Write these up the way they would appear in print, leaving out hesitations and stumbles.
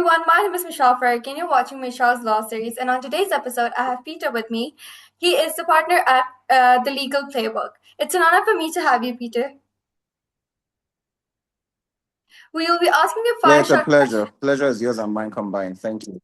everyone, my name is Mishal and you're watching Mishal's Law Series. And on today's episode, I have Peter with me. He is the partner at the Legal Playbook. It's an honor for me to have you, Peter. We will be asking you Yeah, five it's a short pleasure. questions. Pleasure is yours and mine combined. Thank you.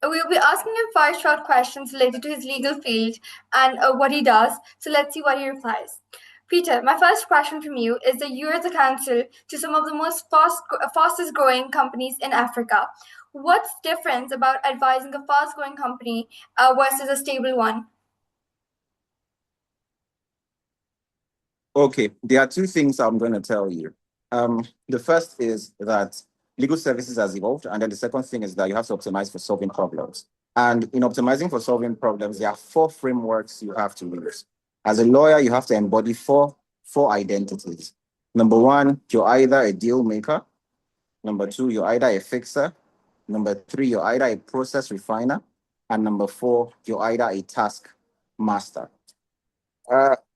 We will be asking him five short questions related to his legal field and what he does. So let's see what he replies. Peter, my first question from you is that you are the counsel to some of the fastest growing companies in Africa. What's different about advising a fast growing company versus a stable one? Okay, there are two things I'm going to tell you. The first is that legal services has evolved, and then the second thing is that you have to optimize for solving problems. And in optimizing for solving problems, there are four frameworks you have to use. As a lawyer, you have to embody four identities. Number one, you're either a deal maker. Number two, you're either a fixer. Number three, you're either a process refiner. And number four, you're either a task master.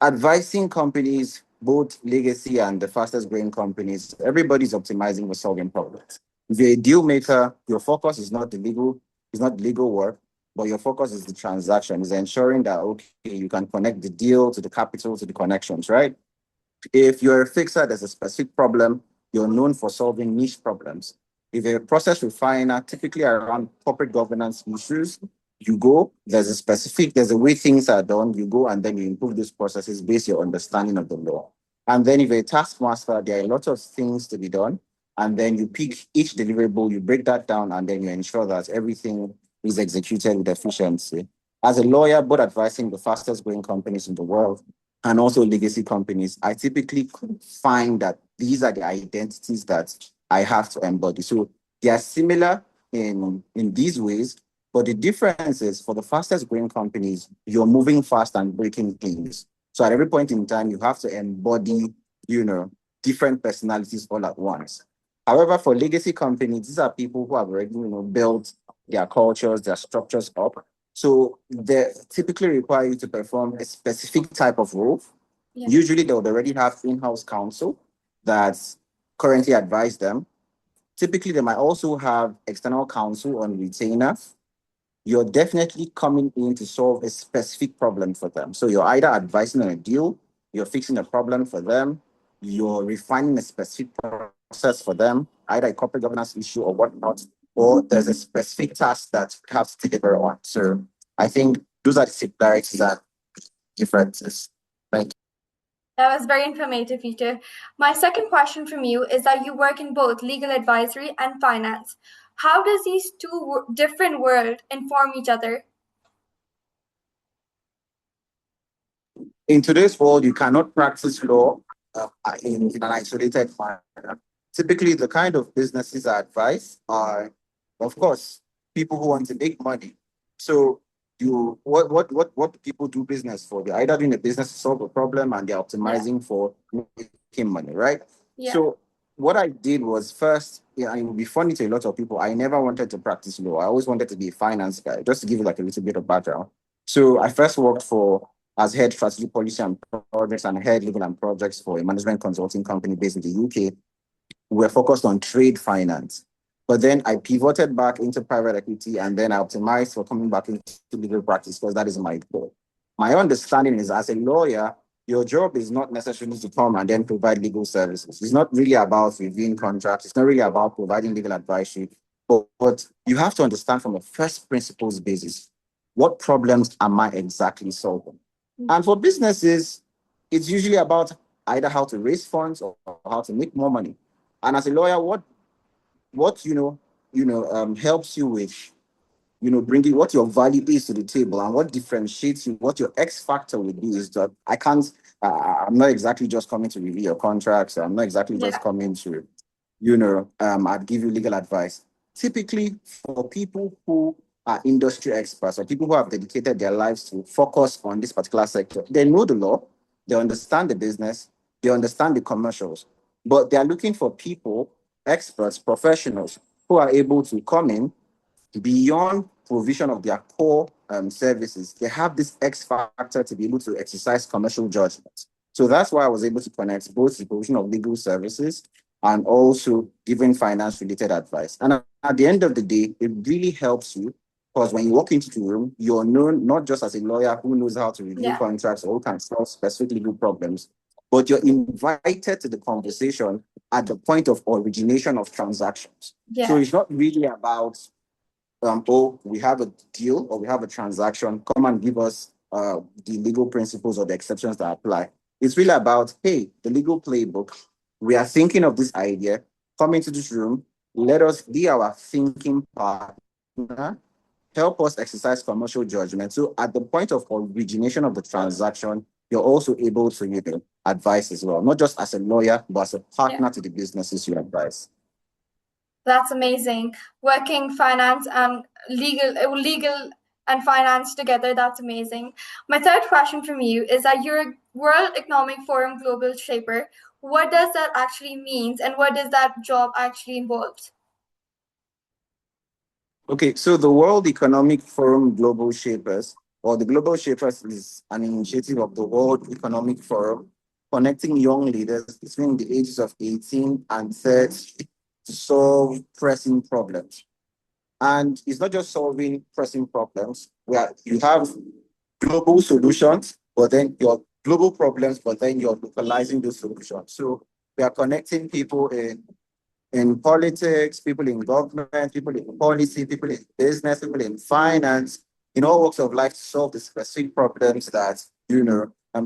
Advising companies, both legacy and the fastest growing companies, everybody's optimizing for solving problems. If you're a deal maker, your focus is not legal work, but your focus is the transaction, is ensuring that okay, you can connect the deal to the capital to the connections, right? If you're a fixer, there's a specific problem, you're known for solving niche problems. If you're a process refiner, typically around corporate governance issues, there's a way things are done, you go and then you improve those processes based on your understanding of the law. And then if you're a taskmaster, there are a lot of things to be done. And then you pick each deliverable, you break that down, and then you ensure that everything is executed with efficiency. As a lawyer, both advising the fastest growing companies in the world and also legacy companies, I typically find that these are the identities that I have to embody. So they are similar in these ways, but the difference is for the fastest growing companies, you're moving fast and breaking things. So at every point in time, you have to embody, different personalities all at once. However, for legacy companies, these are people who have already, built their cultures, their structures up. So they typically require you to perform a specific type of role. Yeah. Usually they would already have in-house counsel that's currently advise them. Typically, they might also have external counsel on retainer. You're definitely coming in to solve a specific problem for them. So you're either advising on a deal, you're fixing a problem for them, you're refining a specific process for them, either a corporate governance issue or whatnot, or there's a specific task that you have to deliver on. So I think those are the similarities and differences. Thank you. That was very informative, Peter. My second question from you is that you work in both legal advisory and finance. How does these two different worlds inform each other? In today's world, you cannot practice law in an isolated manner. Typically, the kind of businesses I advise are, of course, people who want to make money. So what do people do business for? They're either doing a business to solve a problem and they're optimizing for making money, right? Yeah. So what I did was first, and it would be funny to a lot of people, I never wanted to practice law. I always wanted to be a finance guy, just to give you like a little bit of background. So I first worked as head strategy policy and projects and head legal and projects for a management consulting company based in the UK. We're focused on trade finance. But then I pivoted back into private equity and then I optimized for coming back into legal practice because that is my goal. My understanding is as a lawyer, your job is not necessarily to come and then provide legal services. It's not really about reviewing contracts. It's not really about providing legal advice. But you have to understand from a first principles basis, what problems am I exactly solving? And for businesses, it's usually about either how to raise funds or how to make more money. And as a lawyer, what helps you with bringing what your value is to the table and what differentiates you, what your X factor would be is that I'm not exactly just coming to review your contracts. I'm not exactly just coming to, I'd give you legal advice. Typically, for people who are industry experts or people who have dedicated their lives to focus on this particular sector, they know the law, they understand the business, they understand the commercials, but they are looking for people, experts, professionals who are able to come in beyond provision of their core services. They have this X factor to be able to exercise commercial judgment. So that's why I was able to connect both the provision of legal services and also giving finance related advice. And at the end of the day, it really helps you because when you walk into the room, you're known not just as a lawyer who knows how to review Yeah. contracts or who can solve specific legal problems, but you're invited to the conversation at the point of origination of transactions. So Yeah. it's not really about oh, we have a deal or we have a transaction, come and give us the legal principles or the exceptions that apply. It's really about, hey, the legal playbook, we are thinking of this idea, come into this room, let us be our thinking partner, help us exercise commercial judgment. So at the point of origination of the transaction, you're also able to advise as well, not just as a lawyer, but as a Yeah. partner to the businesses you advise. That's amazing. Working finance and legal and finance together, that's amazing. My third question from you is that you're a World Economic Forum Global Shaper. What does that actually mean and what does that job actually involve? Okay, so the World Economic Forum Global Shapers, or the Global Shapers, is an initiative of the World Economic Forum connecting young leaders between the ages of 18 and 30 to solve pressing problems. And it's not just solving pressing problems, where you have global solutions, but then your global problems, but then you're localizing those solutions. So we are connecting people in politics, people in government, people in policy, people in business, people in finance, in all walks of life to solve the specific problems that,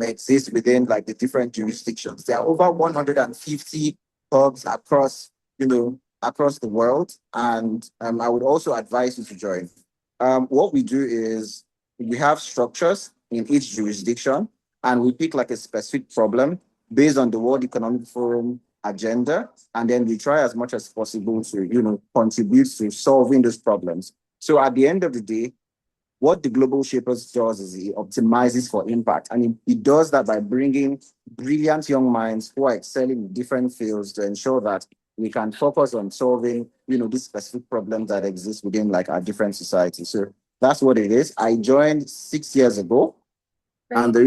exist within like the different jurisdictions. There are over 150 hubs across the world. And I would also advise you to join. What we do is we have structures in each jurisdiction and we pick like a specific problem based on the World Economic Forum agenda, and then we try as much as possible to, contribute to solving those problems. So at the end of the day, what the Global Shapers does is it optimizes for impact. And it does that by bringing brilliant young minds who are excelling in different fields to ensure that we can focus on solving, these specific problems that exist within like our different societies. So that's what it is. I joined 6 years ago. And Right. the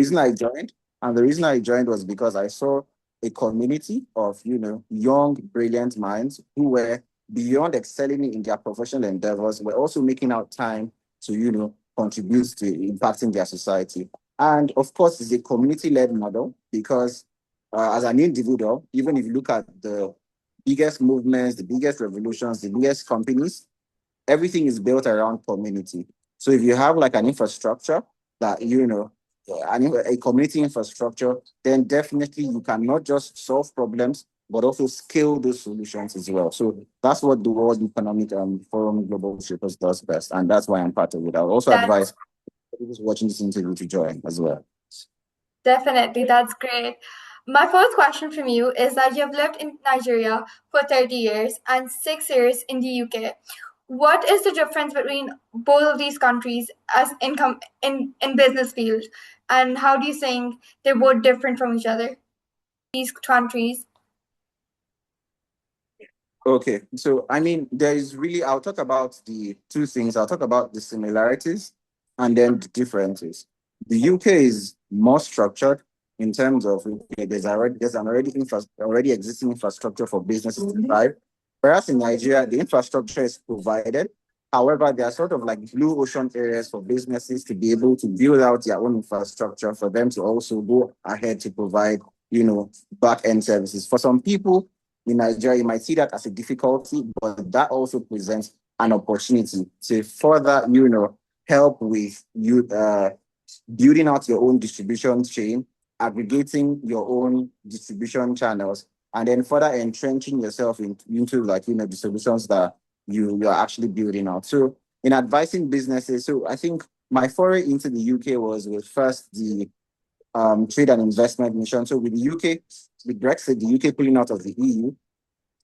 reason I joined was because I saw a community of, young, brilliant minds who were beyond excelling in their professional endeavors, were also making out time to, contribute to impacting their society. And of course, it's a community-led model because as an individual, even if you look at the biggest movements, the biggest revolutions, the biggest companies, everything is built around community. So if you have like an infrastructure that, a community infrastructure, then definitely you can not just solve problems, but also scale those solutions as well. So that's what the World Economic Forum Global Shapers does best. And that's why I'm part of it. I would also That's advise people watching this interview to join as well. definitely, that's great. My fourth question from you is that you've lived in Nigeria for 30 years and 6 years in the UK. What is the difference between both of these countries as income in business field? And how do you think they're both different from each other? These countries. Okay, so I mean, I'll talk about the two things. I'll talk about the similarities and then the differences. The UK is more structured in terms of okay, there's already existing infrastructure for businesses to thrive. Whereas in Nigeria, the infrastructure is provided. However, there are sort of like blue ocean areas for businesses to be able to build out their own infrastructure for them to also go ahead to provide, back end services. For some people, in Nigeria, you might see that as a difficulty, but that also presents an opportunity to further, help with you building out your own distribution chain, aggregating your own distribution channels, and then further entrenching yourself into like, the solutions that you're actually building out. So in advising businesses, so I think my foray into the UK was with first the trade and investment mission. So with the UK, with Brexit, the UK pulling out of the EU,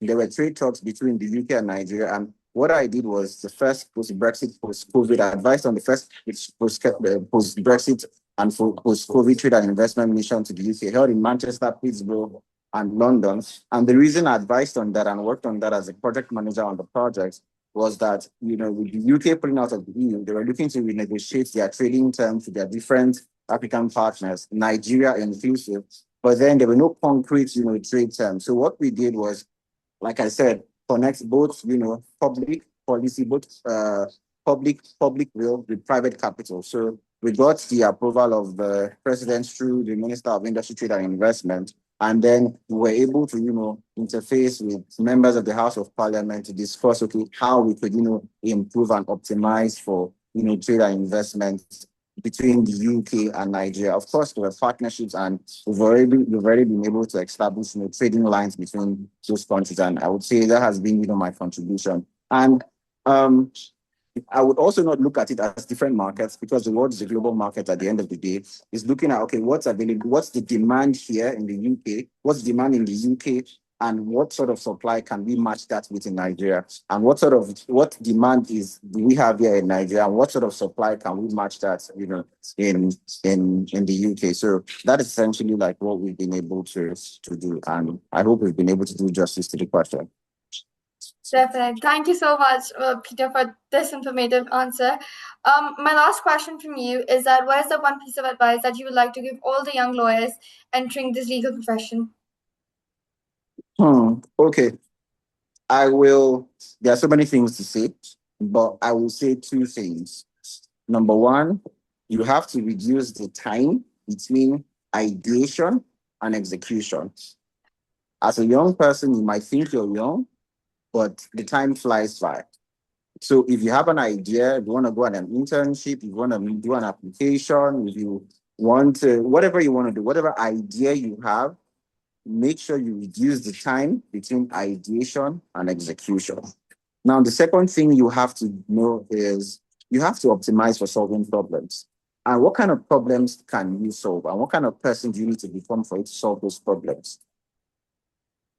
there were trade talks between the UK and Nigeria. And what I did was the first post-Brexit, post-COVID advice on the first post-Brexit and post-COVID trade and investment mission to the UK, held in Manchester, Pittsburgh, and London. And the reason I advised on that and worked on that as a project manager on the project was that, with the UK pulling out of the EU, they were looking to renegotiate their trading terms with their different African partners, Nigeria inclusive, but then there were no concrete, trade terms. So what we did was, like I said, connect both, public policy, both public will with private capital. So we got the approval of the president through the Minister of Industry, Trade and Investment. And then we were able to, interface with members of the House of Parliament to discuss, okay, how we could, improve and optimize for, trade and investment between the UK and Nigeria. Of course, there were partnerships, and we've already been able to establish, trading lines between those countries. And I would say that has been, my contribution. And I would also not look at it as different markets, because the world is a global market at the end of the day. Is looking at, okay, what's available, what's the demand here in the UK, what's the demand in the UK, and what sort of supply can we match that with in Nigeria? And what demand do we have here in Nigeria, and what sort of supply can we match that, in the UK? So that is essentially like what we've been able to do. And I hope we've been able to do justice to the question. Definitely. Thank you so much, Peter, for this informative answer. My last question from you is that what is the one piece of advice that you would like to give all the young lawyers entering this legal profession? Okay. There are so many things to say, but I will say two things. Number one, you have to reduce the time between ideation and execution. As a young person, you might think you're young, but the time flies by. So if you have an idea, if you want to go on an internship, if you want to do an application, if you want to, whatever you want to do, whatever idea you have, make sure you reduce the time between ideation and execution. Now, the second thing you have to know is you have to optimize for solving problems. And what kind of problems can you solve? And what kind of person do you need to become for you to solve those problems?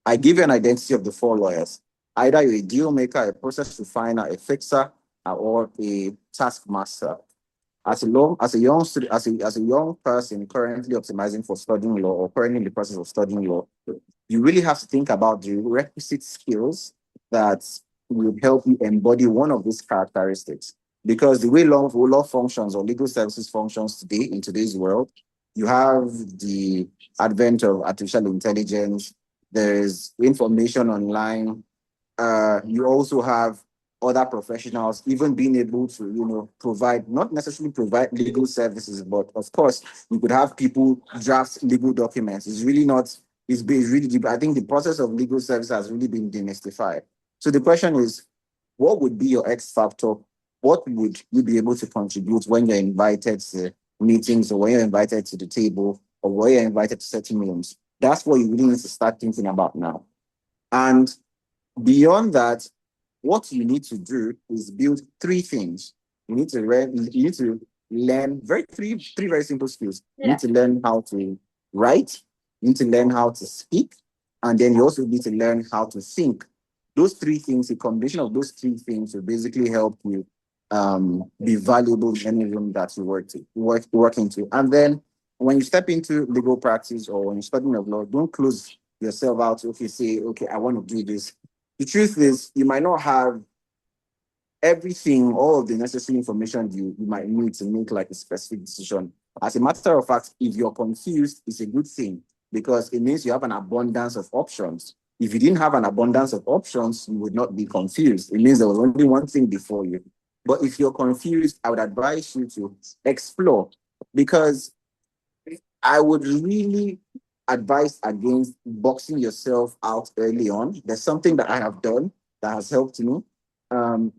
I give you an identity of the four lawyers. Either you're a deal maker, a process refiner, a fixer, or a taskmaster. As a young person currently optimizing for studying law, or currently in the process of studying law, you really have to think about the requisite skills that will help you embody one of these characteristics. Because the way law functions, or legal services functions today in today's world, you have the advent of artificial intelligence, there's information online, you also have other professionals even being able to, not necessarily provide legal services, but of course, you could have people draft legal documents. It's really not, it's really deep. I think the process of legal service has really been demystified. So the question is, what would be your X factor? What would you be able to contribute when you're invited to meetings, or when you're invited to the table, or when you're invited to certain rooms? That's what you really need to start thinking about now. And beyond that, what you need to do is build three things. You need to learn three very simple skills. Yeah. You need to learn how to write, you need to learn how to speak, and then you also need to learn how to think. Those three things, a combination of those three things will basically help you be valuable in any room that you work into. And then when you step into legal practice, or when you're studying of law, don't close yourself out. Okay, I want to do this. The truth is, you might not have everything, all of the necessary information you might need to make like a specific decision. As a matter of fact, if you're confused, it's a good thing, because it means you have an abundance of options. If you didn't have an abundance of options, you would not be confused. It means there was only one thing before you. But if you're confused, I would advise you to explore, because I would really advise against boxing yourself out early on. There's something that I have done that has helped me.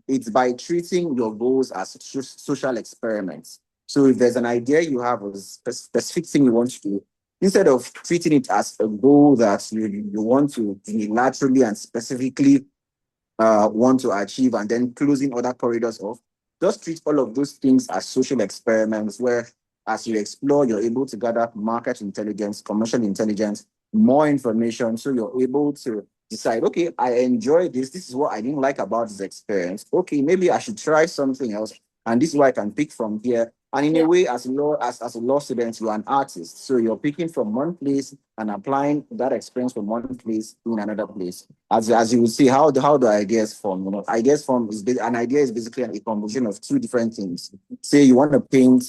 It's by treating your goals as social experiments. So if there's an idea you have, or a specific thing you want to do, instead of treating it as a goal that you want to unilaterally and specifically want to achieve, and then closing other corridors off, just treat all of those things as social experiments, where as you explore, you're able to gather market intelligence, commercial intelligence, more information. So you're able to decide, okay, I enjoy this. This is what I didn't like about this experience. Okay, maybe I should try something else. And this is what I can pick from here. And in a way, as a law student, you're an artist. So you're picking from one place and applying that experience from one place in another place. As you will see, how do ideas form? Ideas form an idea is basically a combination of two different things. Say you want to paint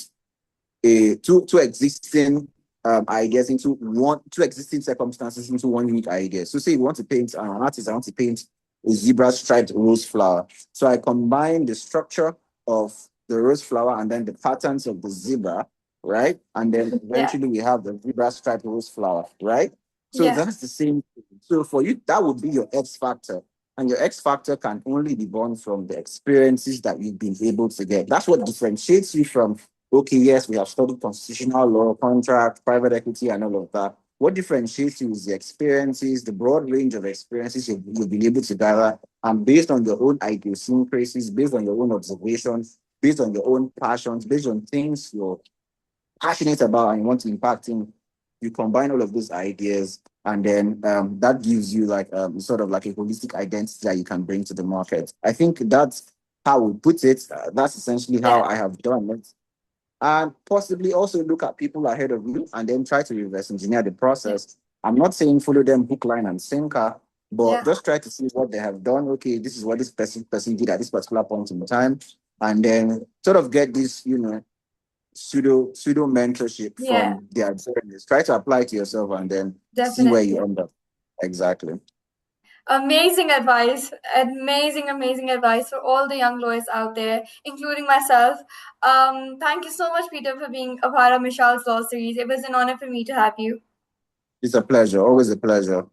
two existing ideas into two existing circumstances into one unique idea. So say you want to paint, an artist, I want to paint a zebra striped rose flower. So I combine the structure of the rose flower and then the patterns of the zebra, right? And then Yeah. eventually we have the zebra striped rose flower, right? So Yeah. that's the same thing. So for you, that would be your X factor. And your X factor can only be born from the experiences that you've been able to get. That's what differentiates you from, okay, yes, we have studied constitutional law, contract, private equity, and all of that. What differentiates you is the experiences, the broad range of experiences you've been able to gather, and based on your own idiosyncrasies, based on your own observations, based on your own passions, based on things you're passionate about and you want to impact in, you combine all of those ideas, and then that gives you like sort of like a holistic identity that you can bring to the market. I think that's how we put it. That's essentially how Yeah. I have done it, and possibly also look at people ahead of you and then try to reverse engineer the Yeah. process. I'm not saying follow them hook, line, and sinker, but Yeah. just try to see what they have done. Okay, this is what this person did at this particular point in time, and then sort of get this, pseudo mentorship Yeah. from their journeys. Try to apply it to yourself and then see where you Definitely. end up. Exactly. Amazing advice. Amazing, amazing advice for all the young lawyers out there, including myself. Thank you so much, Peter, for being a part of Mishal's Law series. It was an honor for me to have you. It's a pleasure. Always a pleasure.